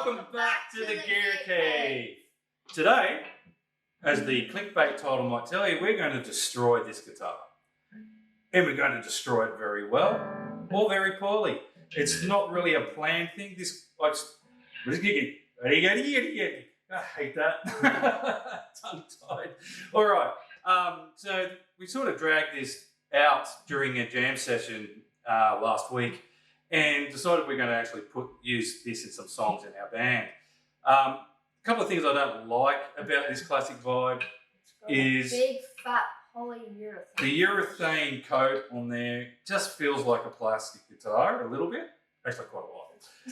Welcome back to the Gear Cave. Today, as the clickbait title might tell you, we're going to destroy this guitar. And we're going to destroy it very well or very poorly. It's not really a planned thing. I hate that. Tongue-tied. All right. So we sort of dragged this out during a jam session last week and decided we're going to actually use this in some songs in our band. A couple of things I don't like about this Classic Vibe is big fat polyurethane. The urethane coat on there just feels like a plastic guitar a little bit, actually quite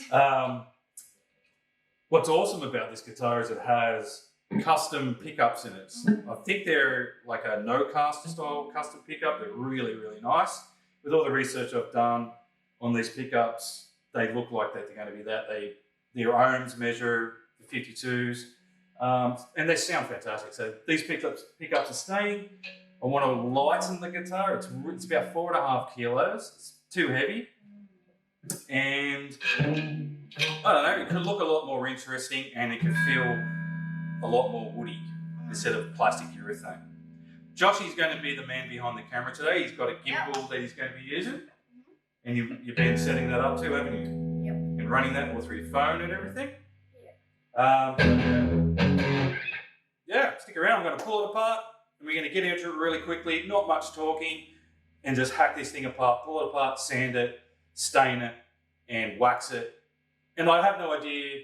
a lot. What's awesome about this guitar is it has custom pickups in it. I think they're like a no-caster style custom pickup. They're really, really nice. With all the research I've done on these pickups, they look like that they're going to be that. Their ohms measure the 52s, and they sound fantastic. So these pickups are staying. I want to lighten the guitar. It's about 4.5 kilos. It's too heavy. And I don't know, it could look a lot more interesting and it could feel a lot more woody instead of plastic urethane. Joshy's going to be the man behind the camera today. He's got a gimbal that he's going to be using. And you've been setting that up too, haven't you? Yep. And running that all through your phone and everything? Yeah, stick around. I'm going to pull it apart and we're going to get into it really quickly. Not much talking and just hack this thing apart, pull it apart, sand it, stain it, and wax it. And I have no idea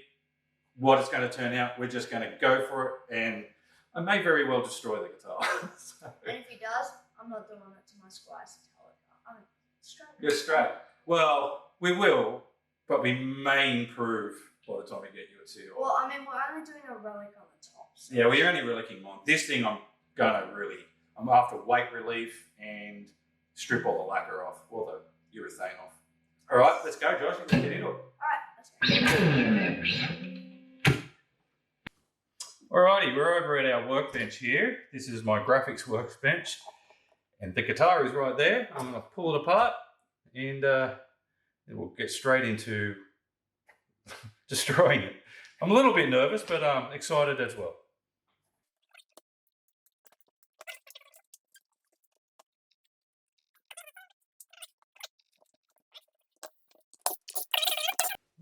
what it's going to turn out. We're just going to go for it, and I may very well destroy the guitar. So. And if he does, I'm not doing it to my Squire Telecaster. I'm straight. You're straight. Well, we will, but we may improve by the time we get you a two. Well, I mean, we're only doing a relic on the top. So. Yeah, well, you're only relicking mine. This thing I'm after weight relief and strip all the lacquer off, all the urethane off. All right, let's go, Josh. Let's get into it. Alrighty, we're over at our workbench here. This is my graphics workbench, and the guitar is right there. I'm going to pull it apart, and we'll get straight into destroying it. I'm a little bit nervous, but I'm excited as well.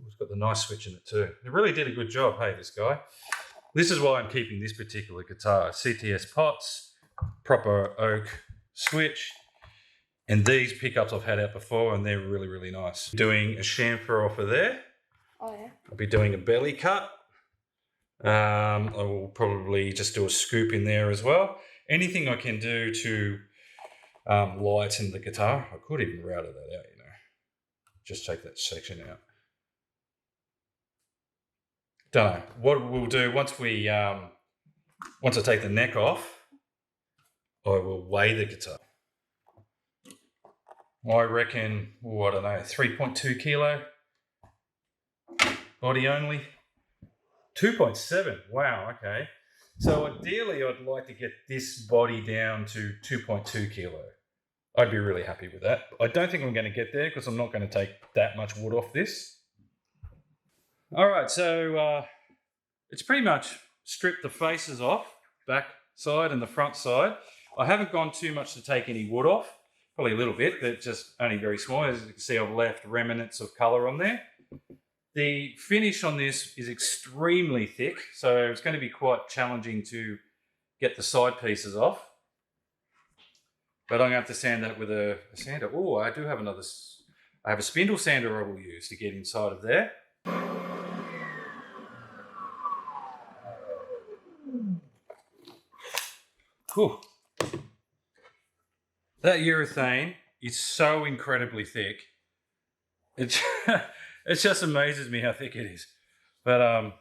It's got the nice switch in it too. It really did a good job, hey, this guy. This is why I'm keeping this particular guitar. CTS pots, proper oak switch, and these pickups I've had out before, and they're really, really nice. Doing a chamfer off of there. Oh yeah. I'll be doing a belly cut. I will probably just do a scoop in there as well. Anything I can do to lighten the guitar. I could even router that out, you know. Just take that section out. Don't know. What we'll do once I take the neck off, I will weigh the guitar. I reckon, I don't know, 3.2 kilo. Body only. 2.7. Wow, okay. So ideally, I'd like to get this body down to 2.2 kilo. I'd be really happy with that. I don't think I'm going to get there because I'm not going to take that much wood off this. All right, so it's pretty much stripped the faces off, back side and the front side. I haven't gone too much to take any wood off, probably a little bit, but just only very small. As you can see, I've left remnants of colour on there. The finish on this is extremely thick, so it's going to be quite challenging to get the side pieces off. But I'm going to have to sand that with a sander. Oh, I do have I have a spindle sander I will use to get inside of there. Whew. That urethane is so incredibly thick. It just amazes me how thick it is. But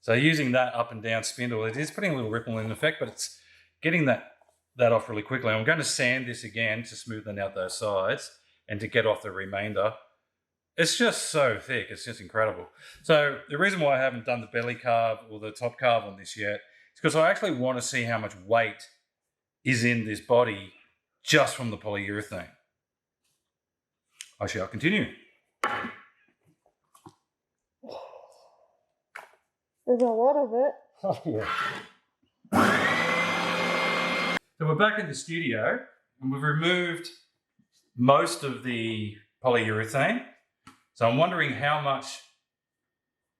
so using that up and down spindle, it is putting a little ripple in effect, but it's getting that off really quickly. I'm going to sand this again to smoothen out those sides and to get off the remainder. It's just so thick. It's just incredible. So the reason why I haven't done the belly carve or the top carve on this yet is because I actually want to see how much weight is in this body just from the polyurethane. I shall continue. There's a lot of it. Oh, yeah. So we're back in the studio and we've removed most of the polyurethane. So I'm wondering how much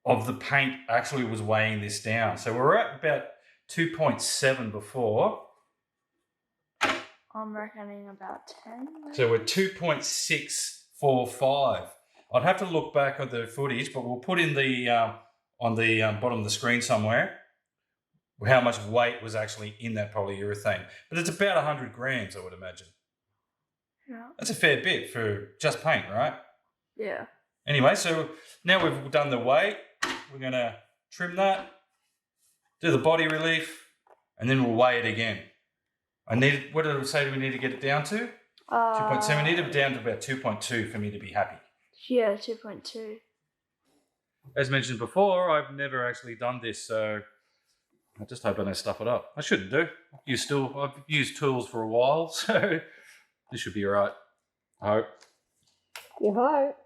of the paint actually was weighing this down. So we're at about 2.7 before. I'm reckoning about 10. Maybe? So we're 2.645. I'd have to look back at the footage, but we'll put in the on the bottom of the screen somewhere how much weight was actually in that polyurethane. But it's about 100 grams, I would imagine. Yeah. That's a fair bit for just paint, right? Yeah. Anyway, so now we've done the weight, we're going to trim that, do the body relief, and then we'll weigh it again. What did I say we need to get it down to? 2.7. We need it down to about 2.2 for me to be happy. Yeah, 2.2. As mentioned before, I've never actually done this, so I just hope I don't stuff it up. I shouldn't do. I've used tools for a while, so this should be all right. I hope. You hope.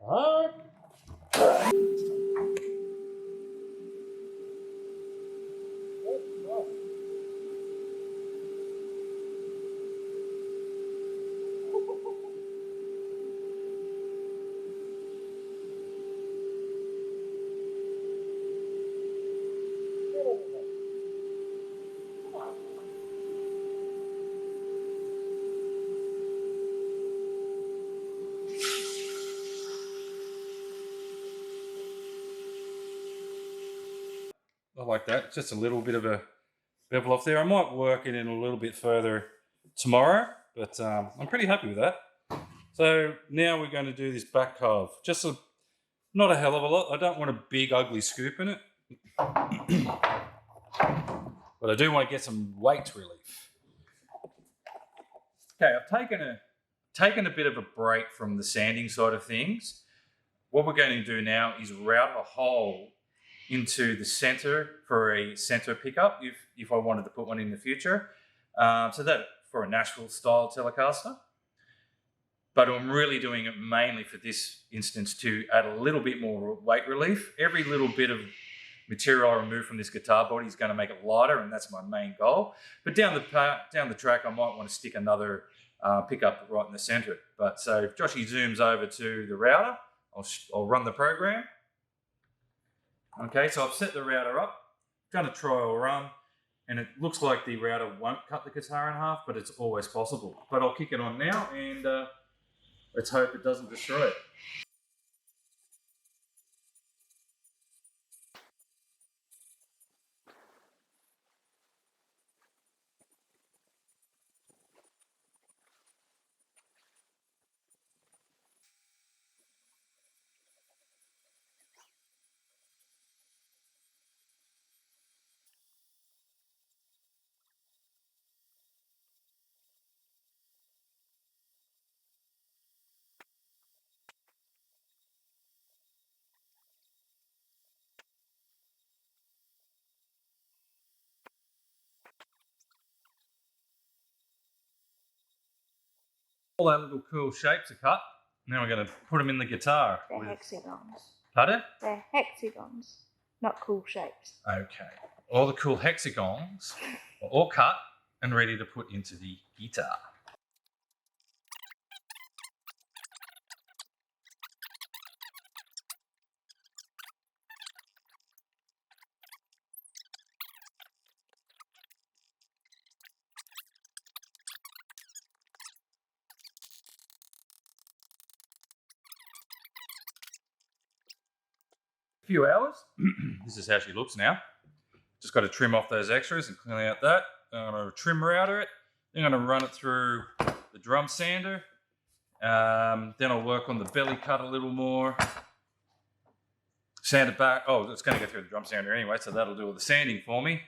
I like that. Just a little bit of a bevel off there. I might work it in a little bit further tomorrow, but I'm pretty happy with that. So now we're going to do this back carve. Not a hell of a lot. I don't want a big ugly scoop in it. But I do want to get some weight relief. Okay, I've taken a bit of a break from the sanding side of things. What we're going to do now is route a hole into the center for a center pickup if I wanted to put one in the future. So that for a Nashville style Telecaster. But I'm really doing it mainly for this instance to add a little bit more weight relief. Every little bit of material I remove from this guitar body is going to make it lighter, and that's my main goal. But down the track, I might want to stick another pickup right in the center. But so if Joshy zooms over to the router, I'll run the program. Okay, so I've set the router up, done a trial run, and it looks like the router won't cut the guitar in half, but it's always possible. But I'll kick it on now, and let's hope it doesn't destroy it. All our little cool shapes are cut. Now we're going to put them in the guitar. They're hexagons. Pardon? They're hexagons, not cool shapes. Okay. All the cool hexagons are all cut and ready to put into the guitar. Few hours. This is how she looks now. Just got to trim off those extras and clean out that. I'm going to trim router it. Then I'm going to run it through the drum sander. Then I'll work on the belly cut a little more. Sand it back. Oh, it's going to go through the drum sander anyway, so that'll do all the sanding for me.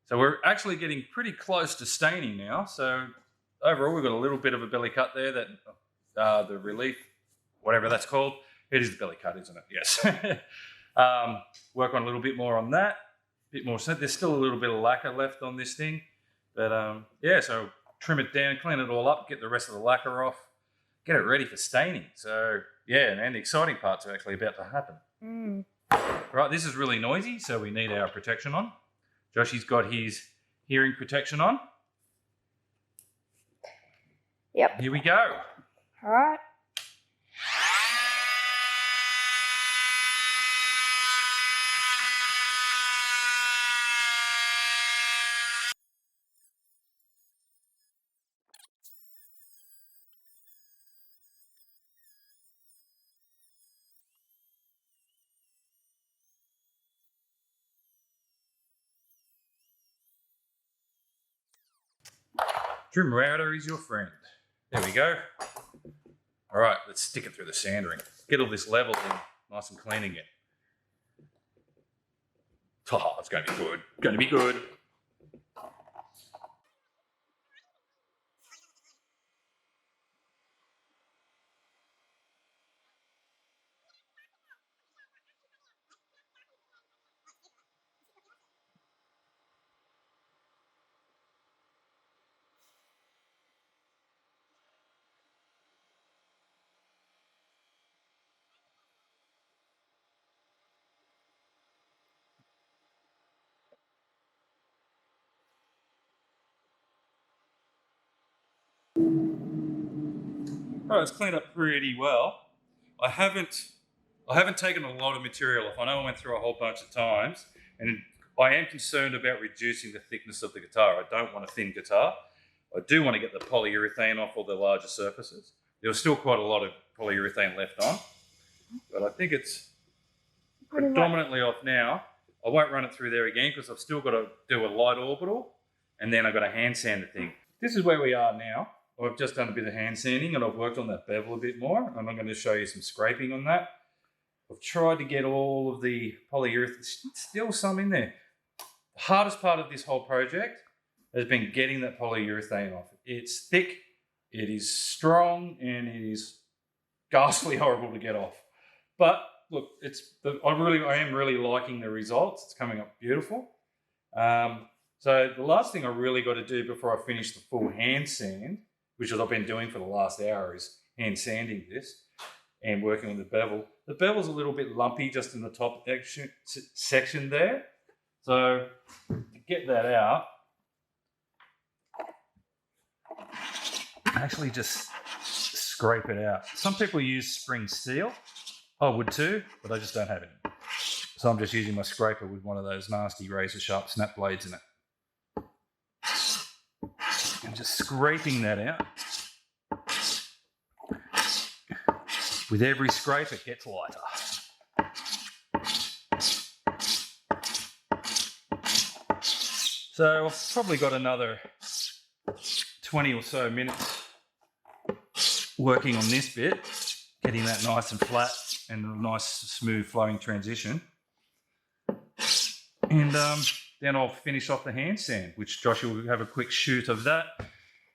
So we're actually getting pretty close to staining now. So overall, we've got a little bit of a belly cut there that the relief, whatever that's called. It is the belly cut, isn't it? Yes. Work on a little bit more on that. Bit more. So there's still a little bit of lacquer left on this thing. But yeah, so trim it down, clean it all up, get the rest of the lacquer off, get it ready for staining. So yeah, and the exciting parts are actually about to happen. Right, this is really noisy, so we need our protection on. Joshy's got his hearing protection on. Yep. Here we go. All right. Trim router is your friend. There we go. All right, let's stick it through the sand ring. Get all this level and nice and clean again. Oh, it's going to be good. Going to be good. All right, it's cleaned up pretty well. I haven't taken a lot of material off. I know I went through a whole bunch of times, and I am concerned about reducing the thickness of the guitar. I don't want a thin guitar. I do want to get the polyurethane off all the larger surfaces. There was still quite a lot of polyurethane left on, but I think it's predominantly off now. I won't run it through there again because I've still got to do a light orbital, and then I've got to hand sand the thing. This is where we are now. I've just done a bit of hand sanding and I've worked on that bevel a bit more, and I'm going to show you some scraping on that. I've tried to get all of the polyurethane, still some in there. The hardest part of this whole project has been getting that polyurethane off. It's thick, it is strong, and it is ghastly horrible to get off. But look, I am really liking the results. It's coming up beautiful. So the last thing I really got to do before I finish the full hand sand, which is I've been doing for the last hour, is hand sanding this and working on the bevel. The bevel's a little bit lumpy just in the top section there. So to get that out, actually just scrape it out. Some people use spring steel. I would too, but I just don't have it. So I'm just using my scraper with one of those nasty razor sharp snap blades in it. And just scraping that out. With every scrape, it gets lighter. So I've probably got another 20 or so minutes working on this bit, getting that nice and flat and a nice smooth flowing transition. And then I'll finish off the hand sand, which Joshua will have a quick shoot of that.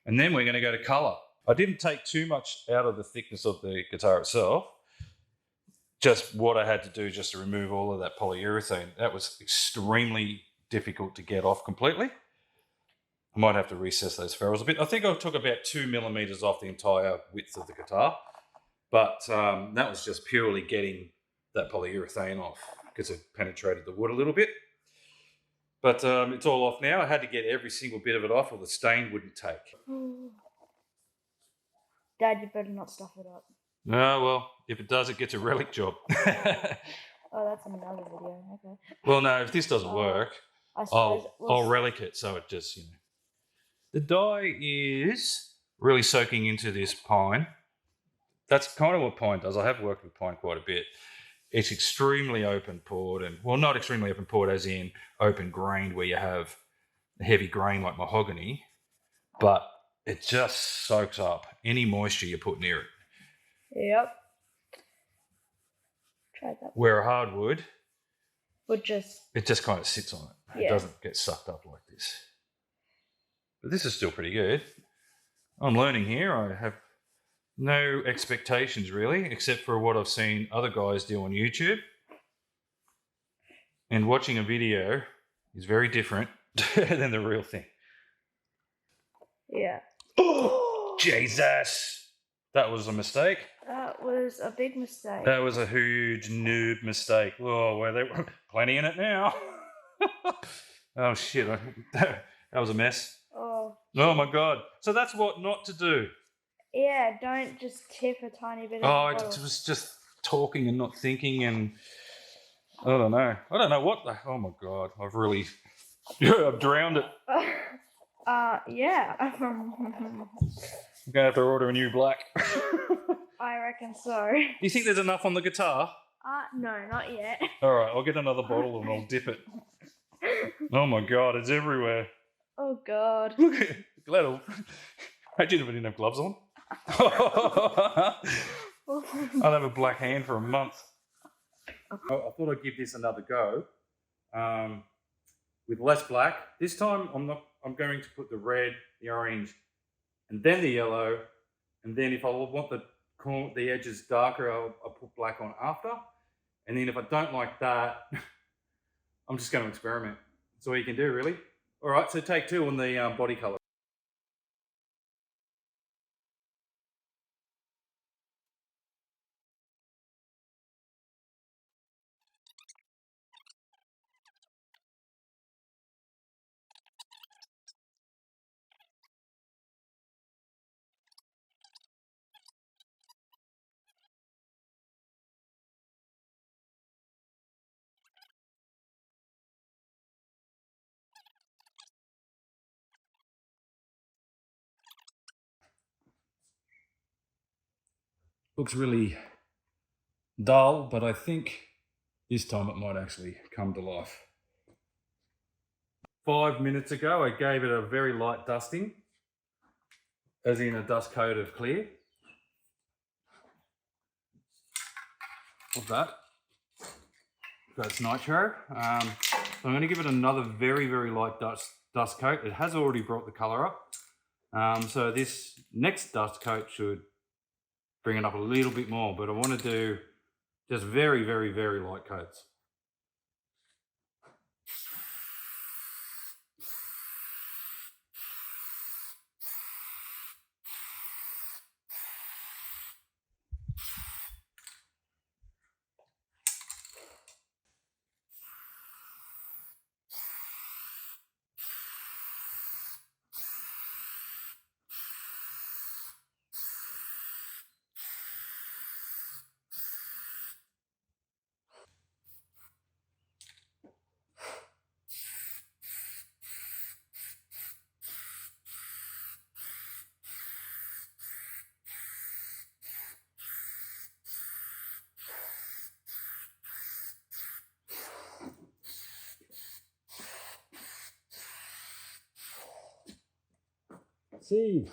And then we're going to go to colour. I didn't take too much out of the thickness of the guitar itself. Just what I had to do just to remove all of that polyurethane. That was extremely difficult to get off completely. I might have to recess those ferrules a bit. I think I took about 2 millimeters off the entire width of the guitar. But that was just purely getting that polyurethane off because it penetrated the wood a little bit. But it's all off now. I had to get every single bit of it off or the stain wouldn't take. Dad, you better not stuff it up. No, well, if it does, it gets a relic job. Oh, that's another video. Okay. Well, no, if this doesn't work, I'll relic it so it just, you know. The dye is really soaking into this pine. That's kind of what pine does. I have worked with pine quite a bit. It's extremely open pored, and well, not extremely open pored as in open grained where you have a heavy grain like mahogany, but it just soaks up any moisture you put near it. Yep. Tried that. Where a hardwood, it just kind of sits on it. Yeah. It doesn't get sucked up like this. But this is still pretty good. I'm learning here. I have no expectations really, except for what I've seen other guys do on YouTube. And watching a video is very different than the real thing. Yeah. Oh, Jesus. That was a mistake. That was a big mistake. That was a huge noob mistake. Oh, well, there were plenty in it now. Oh, shit. That was a mess. Oh. Oh, my God. So that's what not to do. Yeah, don't just tip a tiny bit of Oh, the I bottle. was just talking and not thinking, and I don't know. I don't know what the. Oh, my God. I've really. Yeah, I've drowned it. Yeah. I'm going to have to order a new black. I reckon so. Do you think there's enough on the guitar? No, not yet. All right, I'll get another bottle and I'll dip it. Oh my God, it's everywhere. Oh God. Look at it. Imagine if I didn't have gloves on. I'll have a black hand for a month. I thought I'd give this another go with less black. This time I'm going to put the red, the orange, and then the yellow. And then if I want the edges darker, I'll put black on after. And then if I don't like that, I'm just going to experiment. That's all you can do, really. All right, so take 2 on the body colour. Looks really dull, but I think this time it might actually come to life. 5 minutes ago, I gave it a very light dusting, as in a dust coat of clear. Of that. That's nitro. So I'm going to give it another very, very light dust coat. It has already brought the colour up. So this next dust coat should bring it up a little bit more, but I want to do just very, very, very light coats. See.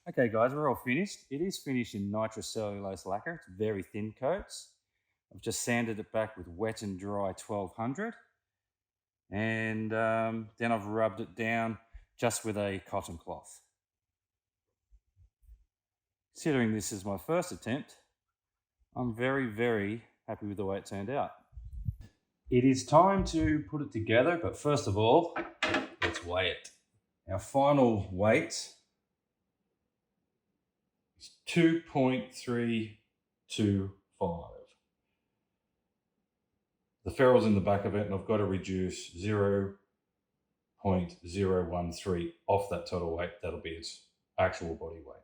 Okay guys, we're all finished. It is finished in nitrocellulose lacquer. It's very thin coats. I've just sanded it back with wet and dry 1200. And then I've rubbed it down just with a cotton cloth. Considering this is my first attempt, I'm very, very happy with the way it turned out. It is time to put it together, but first of all, let's weigh it. Our final weight is 2.325. The ferrule's in the back of it, and I've got to reduce 0.013 off that total weight. That'll be its actual body weight.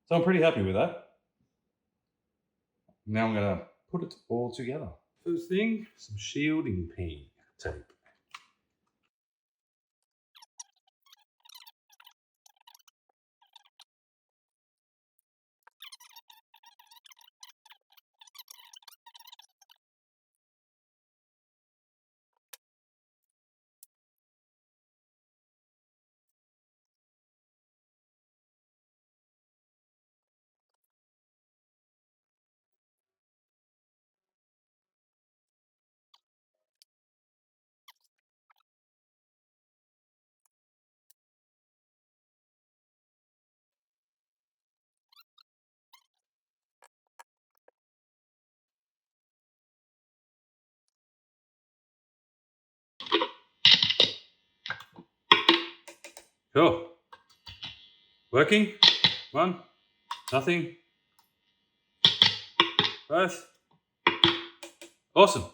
So I'm pretty happy with that. Now I'm going to put it all together. First thing, some shielding pin tape. Cool. Working? One, nothing, both. Awesome.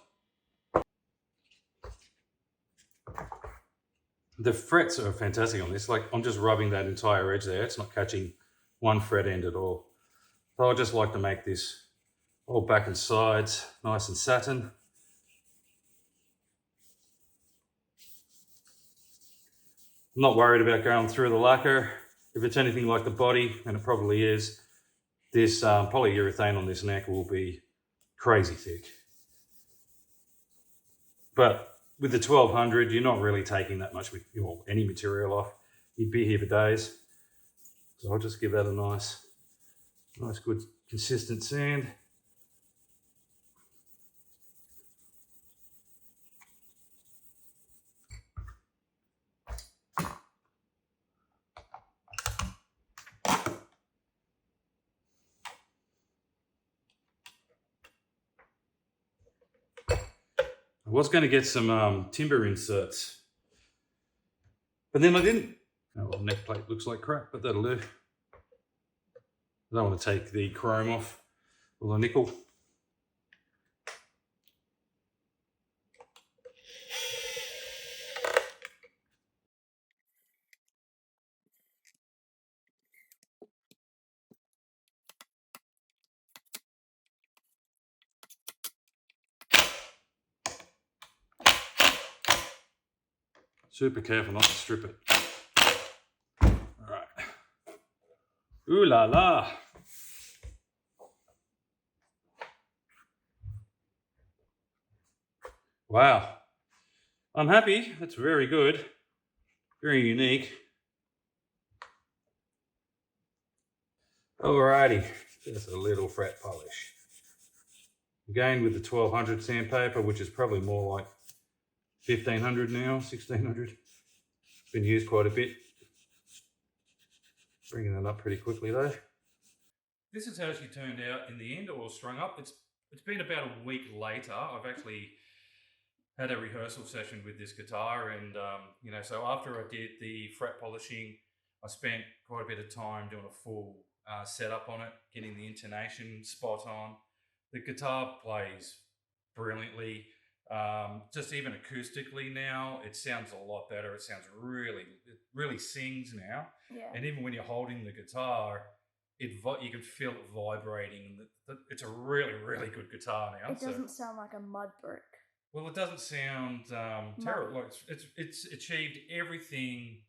The frets are fantastic on this. Like, I'm just rubbing that entire edge there. It's not catching one fret end at all. So I just like to make this all back and sides nice and satin. I'm not worried about going through the lacquer. If it's anything like the body, and it probably is, this polyurethane on this neck will be crazy thick. But with the 1200, you're not really taking that much, any material off. You'd be here for days. So I'll just give that a nice good consistent sand. I was going to get some timber inserts, but then I didn't. Oh, well, neck plate looks like crap, but that'll do. I don't want to take the chrome off or the nickel. Super careful not to strip it. All right. Ooh la la. Wow. I'm happy. That's very good. Very unique. Alrighty. Just a little fret polish. Again with the 1200 sandpaper, which is probably more like 1500 now, 1600. Been used quite a bit. Bringing it up pretty quickly though. This is how she turned out in the end, or strung up. It's been about a week later. I've actually had a rehearsal session with this guitar, and so after I did the fret polishing, I spent quite a bit of time doing a full setup on it, getting the intonation spot on. The guitar plays brilliantly. Just even acoustically now, it sounds a lot better. It sounds it really sings now. Yeah. And even when you're holding the guitar, you can feel it vibrating. It's a really, really good guitar now. It doesn't sound like a mud brick. Well, it doesn't sound terrible. Like it's achieved everything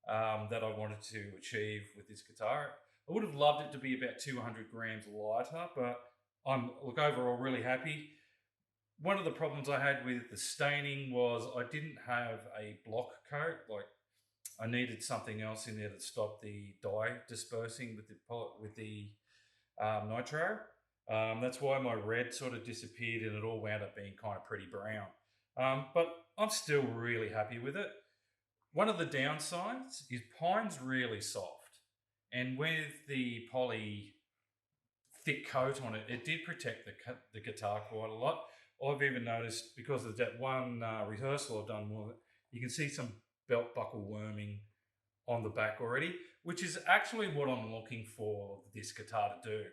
that I wanted to achieve with this guitar. I would have loved it to be about 200 grams lighter, but I'm overall really happy. One of the problems I had with the staining was I didn't have a block coat. Like, I needed something else in there to stop the dye dispersing with the nitro. That's why my red sort of disappeared and it all wound up being kind of pretty brown. But I'm still really happy with it. One of the downsides is pine's really soft, and with the poly thick coat on it, it did protect the guitar quite a lot. I've even noticed, because of that one rehearsal I've done with it, you can see some belt buckle worming on the back already, which is actually what I'm looking for this guitar to do.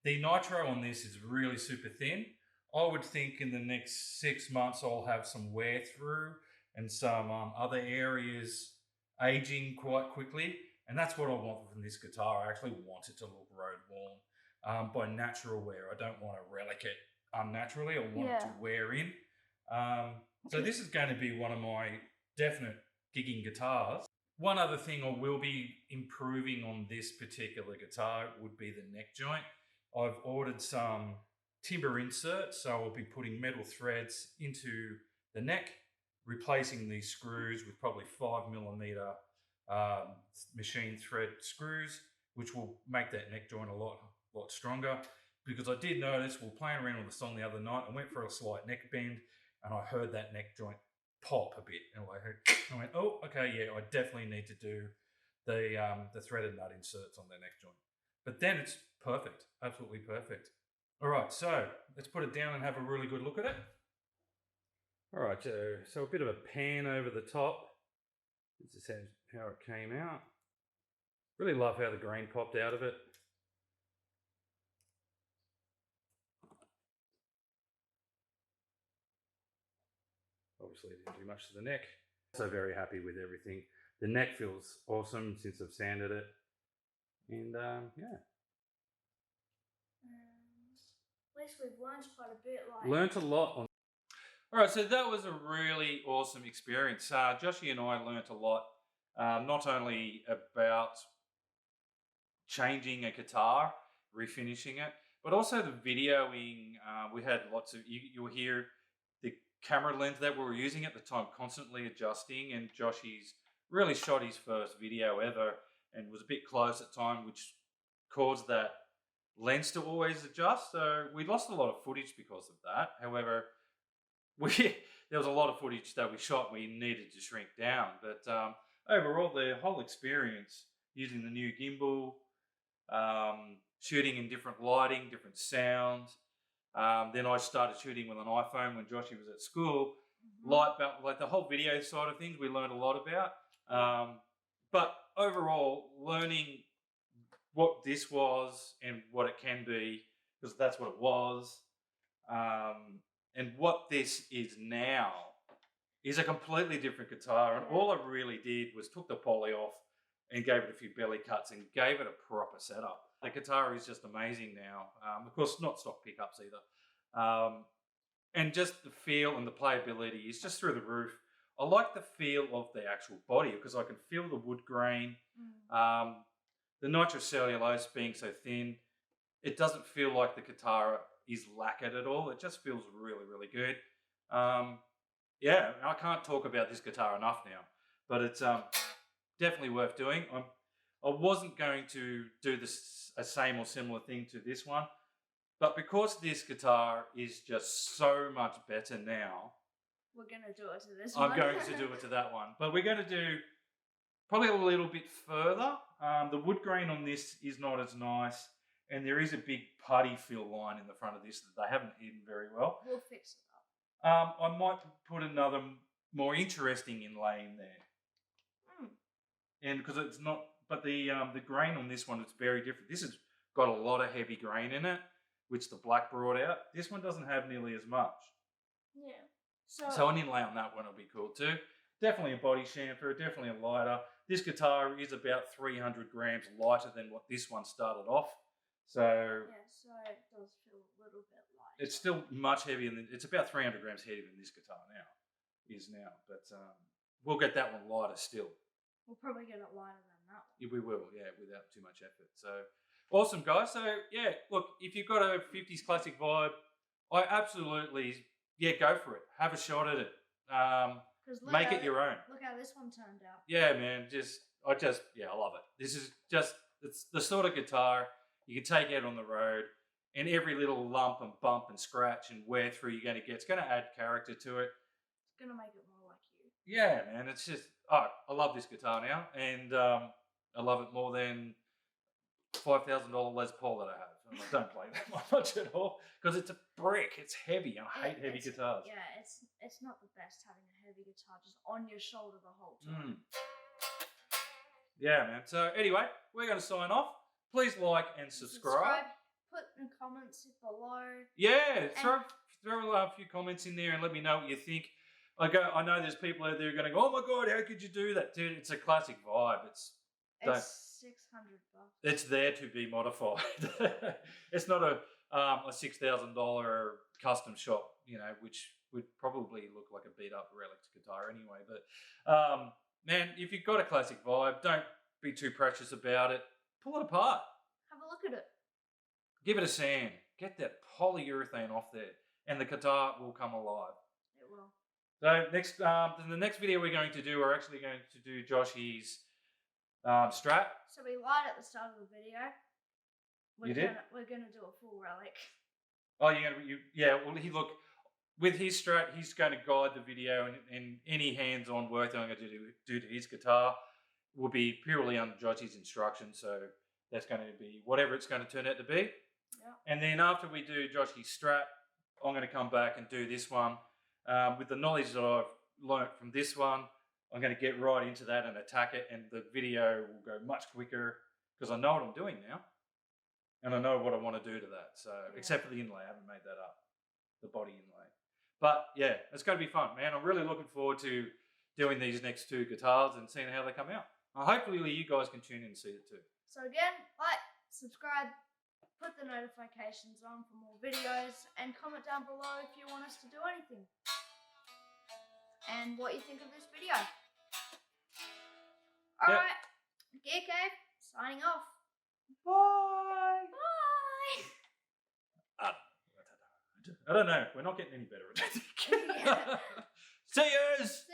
The nitro on this is really super thin. I would think in the next 6 months I'll have some wear through and some other areas aging quite quickly, and that's what I want from this guitar. I actually want it to look road worn by natural wear. I don't want to relic it unnaturally. I want it to wear in. So this is going to be one of my definite gigging guitars. One other thing I will be improving on this particular guitar would be the neck joint. I've ordered some timber inserts, so I'll be putting metal threads into the neck, replacing these screws with probably 5mm machine thread screws, which will make that neck joint a lot stronger. Because I did notice, we were playing around with the song the other night, I went for a slight neck bend and I heard that neck joint pop a bit, and I went, oh, okay, yeah, I definitely need to do the threaded nut inserts on the neck joint. But then it's perfect, absolutely perfect. All right, so let's put it down and have a really good look at it. All right, so a bit of a pan over the top. This is how it came out. Really love how the green popped out of it. Obviously it didn't do much to the neck. So very happy with everything. The neck feels awesome since I've sanded it. And yeah. At least we've learned quite a bit. Learned a lot on. All right, so that was a really awesome experience. Joshy and I learnt a lot, not only about changing a guitar, refinishing it, but also the videoing. We had lots of, you'll hear the camera lens that we were using at the time constantly adjusting, and Joshy's really shot his first video ever and was a bit close at the time, which caused that lens to always adjust. So we lost a lot of footage because of that. However, there was a lot of footage that we shot we needed to shrink down. But overall, the whole experience using the new gimbal, shooting in different lighting, different sounds. Then I started shooting with an iPhone when Joshy was at school. Like the whole video side of things, we learned a lot about. But overall, learning what this was and what it can be, because that's what it was, and what this is now is a completely different guitar. And all I really did was took the poly off and gave it a few belly cuts and gave it a proper setup. The guitar is just amazing now. Of course, not stock pickups either. And just the feel and the playability is just through the roof. I like the feel of the actual body because I can feel the wood grain. The nitrocellulose being so thin, it doesn't feel like the guitar is lacquered at all. It just feels really, really good. Yeah, I can't talk about this guitar enough now, but it's definitely worth doing. I wasn't going to do a same or similar thing to this one, but because this guitar is just so much better now, we're going to do it to this one. I'm going to do it to that one. But we're going to do probably a little bit further. The wood grain on this is not as nice, and there is a big putty fill line in the front of this that they haven't hidden very well. We'll fix it up. I might put another more interesting inlay in there. And because it's not, but the grain on this one is very different. This has got a lot of heavy grain in it, which the black brought out. This one doesn't have nearly as much. Yeah. So an inlay on that one will be cool too. Definitely a body chamfer, definitely a lighter. This guitar is about 300 grams lighter than what this one started off. So yeah, so it does feel a little bit lighter. It's still much heavier than, it's about 300 grams heavier than this guitar now. But we'll get that one lighter still. We'll probably get it lighter than that one. Yeah, we will, yeah, without too much effort. So awesome, guys. So yeah, look, if you've got a 50s Classic Vibe, I absolutely, go for it. Have a shot at it. Make it your own. Look how this one turned out. Yeah, man. I love it. This is it's the sort of guitar you can take out on the road, and every little lump and bump and scratch and wear through you're going to get, it's going to add character to it. It's going to make it more like you. Yeah, man. It's just, I love this guitar now, and I love it more than $5,000 Les Paul that I have. And I don't play that much at all because it's a brick. It's heavy. I hate heavy guitars. Yeah, it's not the best having a heavy guitar just on your shoulder the whole time. Yeah, man. So anyway, we're going to sign off. Please like and subscribe. Put in the comments below. Yeah, throw a few comments in there and let me know what you think. I know there's people out there who are going to go, oh my God, how could you do that? Dude, it's a classic vibe. It's $600. It's there to be modified. It's not a $6,000 custom shop, which would probably look like a beat up relic guitar anyway. But man, if you've got a classic vibe, don't be too precious about it. Pull it apart. Have a look at it. Give it a sand. Get that polyurethane off there, and the guitar will come alive. It will. So the next video we're going to do, we're actually going to do Joshy's Strat. So we lied at the start of the video. We're gonna do a full relic. Oh, well, with his Strat, he's going to guide the video, and any hands-on work that I'm going to do to his guitar will be purely under Joshy's instructions. So that's going to be whatever it's going to turn out to be. Yeah. And then after we do Joshy's Strat, I'm going to come back and do this one with the knowledge that I've learnt from this one. I'm going to get right into that and attack it, and the video will go much quicker because I know what I'm doing now, and I know what I want to do to that. So, except for the inlay, I haven't made that up, the body inlay. But yeah, it's going to be fun, man. I'm really looking forward to doing these next 2 guitars and seeing how they come out. Hopefully, you guys can tune in and see it too. So again, like, subscribe, put the notifications on for more videos, and comment down below if you want us to do anything. And what you think of this video. Alright, Gear Cave, signing off. Bye! Bye! I don't know. We're not getting any better at it. Yeah. See yous!